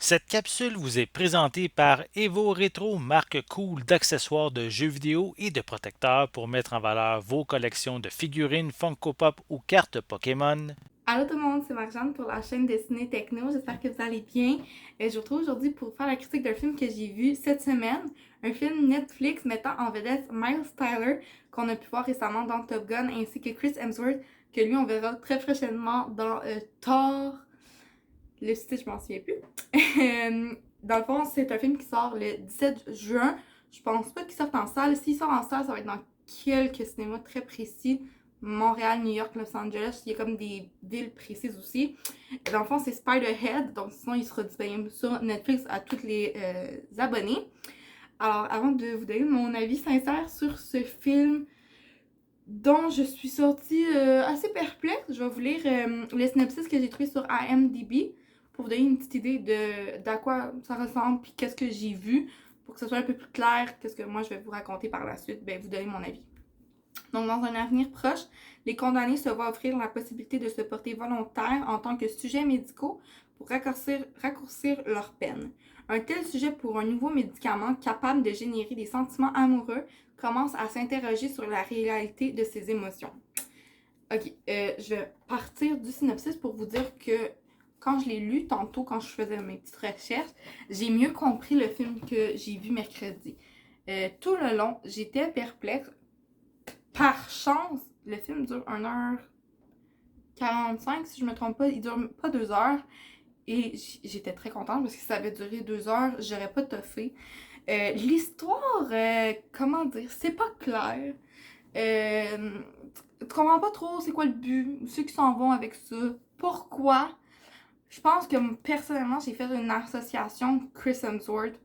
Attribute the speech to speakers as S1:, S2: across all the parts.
S1: Cette capsule vous est présentée par Evo Retro, marque cool d'accessoires de jeux vidéo et de protecteurs pour mettre en valeur vos collections de figurines Funko Pop ou cartes Pokémon.
S2: Allô tout le monde, c'est Marjane pour la chaîne Dessinée Techno. J'espère que vous allez bien. Je vous retrouve aujourd'hui pour faire la critique d'un film que j'ai vu cette semaine. Un film Netflix mettant en vedette Miles Tyler, qu'on a pu voir récemment dans Top Gun, ainsi que Chris Hemsworth, que lui on verra très prochainement dans Thor. Le titre, je m'en souviens plus. Dans le fond, c'est un film qui sort le 17 juin. Je pense pas qu'il sorte en salle. S'il sort en salle, ça va être dans quelques cinémas très précis. Montréal, New York, Los Angeles. Il y a comme des villes précises aussi. Dans le fond, c'est Spiderhead. Donc, sinon, il sera disponible sur Netflix à tous les abonnés. Alors, avant de vous donner mon avis sincère sur ce film dont je suis sortie assez perplexe, je vais vous lire le synopsis que j'ai trouvé sur IMDb pour vous donner une petite idée d'à quoi ça ressemble puis qu'est-ce que j'ai vu pour que ce soit un peu plus clair qu'est-ce que moi je vais vous raconter par la suite, ben vous donner mon avis. Donc, dans un avenir proche, les condamnés se voient offrir la possibilité de se porter volontaires en tant que sujets médicaux pour raccourcir leur peine. Un tel sujet pour un nouveau médicament capable de générer des sentiments amoureux commence à s'interroger sur la réalité de ses émotions. Ok, je vais partir du synopsis pour vous dire que quand je l'ai lu tantôt, quand je faisais mes petites recherches, j'ai mieux compris le film que j'ai vu mercredi. Tout le long, j'étais perplexe. Par chance, le film dure 1h45, si je me trompe pas. Il dure pas 2 heures. Et j'étais très contente parce que si ça avait duré 2 heures, j'aurais pas toffé. L'histoire, comment dire, c'est pas clair. Euh, Tu comprends pas trop c'est quoi le but, ceux qui s'en vont avec ça, pourquoi. Je pense que personnellement, j'ai fait une association Chris Hemsworth,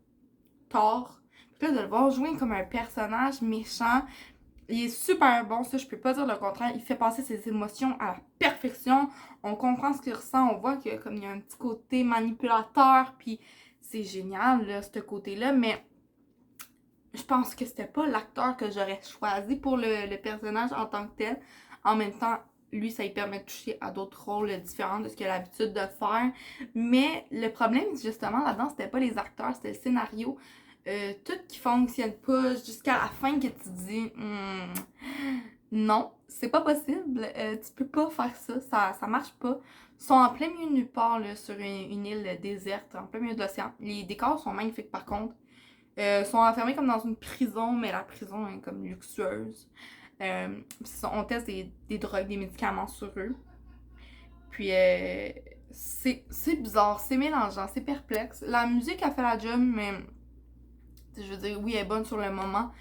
S2: Thor. Puis là, de le voir jouer comme un personnage méchant, il est super bon, ça je peux pas dire le contraire. Il fait passer ses émotions à la perfection. On comprend ce qu'il ressent, on voit que comme il y a un petit côté manipulateur, puis c'est génial là, ce côté-là, mais je pense que c'était pas l'acteur que j'aurais choisi pour le personnage en tant que tel. En même temps, lui, ça lui permet de toucher à d'autres rôles différents de ce qu'il a l'habitude de faire. Mais le problème, justement, là-dedans, c'était pas les acteurs, c'était le scénario. Tout qui fonctionne pas jusqu'à la fin que tu dis non, c'est pas possible, tu peux pas faire ça, ça marche pas. Ils sont en plein milieu de nulle part, là, sur une île déserte, en plein milieu de l'océan. Les décors sont magnifiques par contre. Sont enfermés comme dans une prison, mais la prison est comme luxueuse. On teste des drogues, des médicaments sur eux. Puis c'est bizarre, c'est mélangeant, c'est perplexe. La musique a fait la job, mais je veux dire, oui, elle est bonne sur le moment.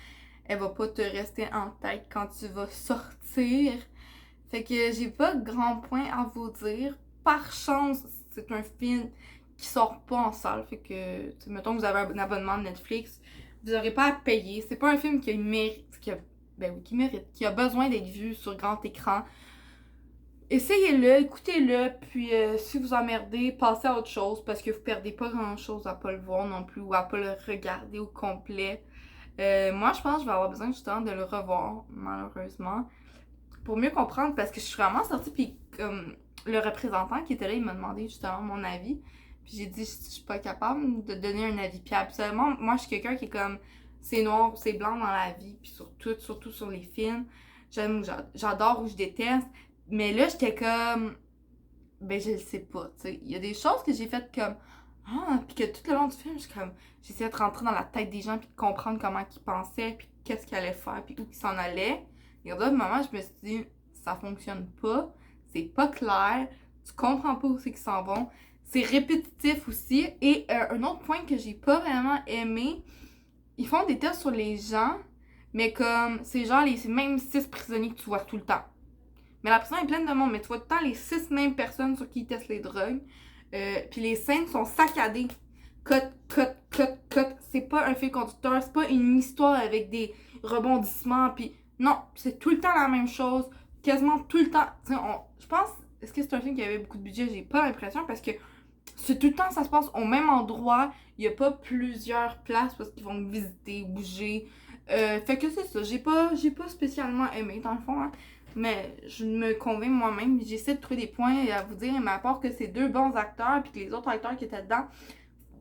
S2: Elle va pas te rester en tête quand tu vas sortir. Fait que j'ai pas de grands points à vous dire. Par chance, c'est un film qui sort pas en salle. Fait que, mettons que vous avez un abonnement de Netflix, vous aurez pas à payer. C'est pas un film qui mérite, ben oui, qui mérite, qui a besoin d'être vu sur grand écran. Essayez-le, écoutez-le, puis si vous emmerdez, passez à autre chose parce que vous perdez pas grand-chose à pas le voir non plus ou à pas le regarder au complet. Moi, je pense que je vais avoir besoin justement de le revoir, malheureusement, pour mieux comprendre parce que je suis vraiment sortie, puis comme le représentant qui était là, il m'a demandé justement mon avis. Puis j'ai dit, je suis pas capable de donner un avis. Puis absolument, moi, je suis quelqu'un qui est comme, c'est noir ou c'est blanc dans la vie, puis sur tout, surtout sur les films. J'aime ou j'adore ou je déteste. Mais là, j'étais comme, ben je le sais pas, tu sais. Il y a des choses que j'ai faites comme, ah, puis que tout le long du film, j'essayais de rentrer dans la tête des gens, puis de comprendre comment ils pensaient, puis qu'est-ce qu'ils allaient faire, puis où ils s'en allaient. Et à d'autres moments, je me suis dit, ça fonctionne pas, c'est pas clair, tu comprends pas où c'est qu'ils s'en vont, c'est répétitif aussi. Et un autre point que j'ai pas vraiment aimé, ils font des tests sur les gens, mais comme, c'est genre les mêmes 6 prisonniers que tu vois tout le temps. Mais la prison est pleine de monde, mais tu vois tout le temps les 6 mêmes personnes sur qui ils testent les drogues. Puis les scènes sont saccadées. Cut, cut, cut, cut. C'est pas un fil conducteur, c'est pas une histoire avec des rebondissements. Puis non, c'est tout le temps la même chose. Quasiment tout le temps. Je pense, est-ce que c'est un film qui avait beaucoup de budget? J'ai pas l'impression parce que c'est tout le temps, ça se passe au même endroit. Il y a pas plusieurs places parce qu'ils vont visiter, bouger. Fait que c'est ça. J'ai pas spécialement aimé dans le fond, hein. Mais je me convainc moi-même. J'essaie de trouver des points à vous dire, mais à part que c'est deux bons acteurs puis que les autres acteurs qui étaient dedans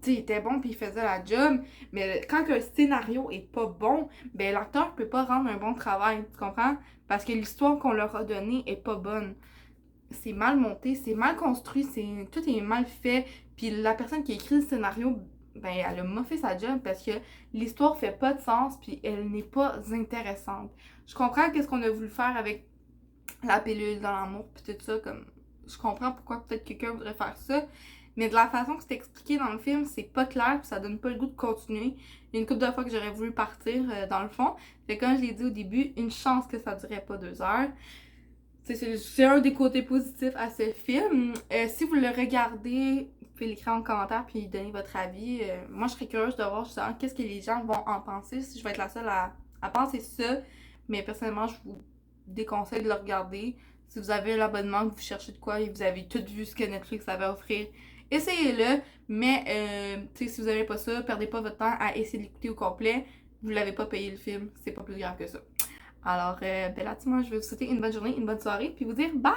S2: tu sais, il était bon puis il faisait la job, mais quand un scénario est pas bon, ben l'acteur peut pas rendre un bon travail, tu comprends? Parce que l'histoire qu'on leur a donnée est pas bonne. C'est mal monté, c'est mal construit, tout est mal fait, puis la personne qui a écrit le scénario, ben elle a moffé sa job parce que l'histoire fait pas de sens puis elle n'est pas intéressante. Je comprends qu'est-ce qu'on a voulu faire avec la pilule dans l'amour puis tout ça, comme je comprends pourquoi peut-être quelqu'un voudrait faire ça, mais de la façon que c'est expliqué dans le film, c'est pas clair puis ça donne pas le goût de continuer. Il y a une couple de fois que j'aurais voulu partir dans le fond. Fait que comme je l'ai dit au début, une chance que ça durait pas 2 heures. C'est un des côtés positifs à ce film. Si vous le regardez, vous pouvez l'écrire en commentaire puis donner votre avis. Moi, je serais curieuse de voir justement qu'est-ce que les gens vont en penser. Si je vais être la seule à penser ça. Mais personnellement, je vous déconseille de le regarder. Si vous avez l'abonnement, que vous cherchez de quoi et vous avez tout vu ce que Netflix avait à offrir, essayez-le. Mais si vous n'avez pas ça, perdez pas votre temps à essayer de l'écouter au complet. Vous l'avez pas payé le film. C'est pas plus grave que ça. Alors, ben là, moi, je vais vous souhaiter une bonne journée, une bonne soirée, puis vous dire bye!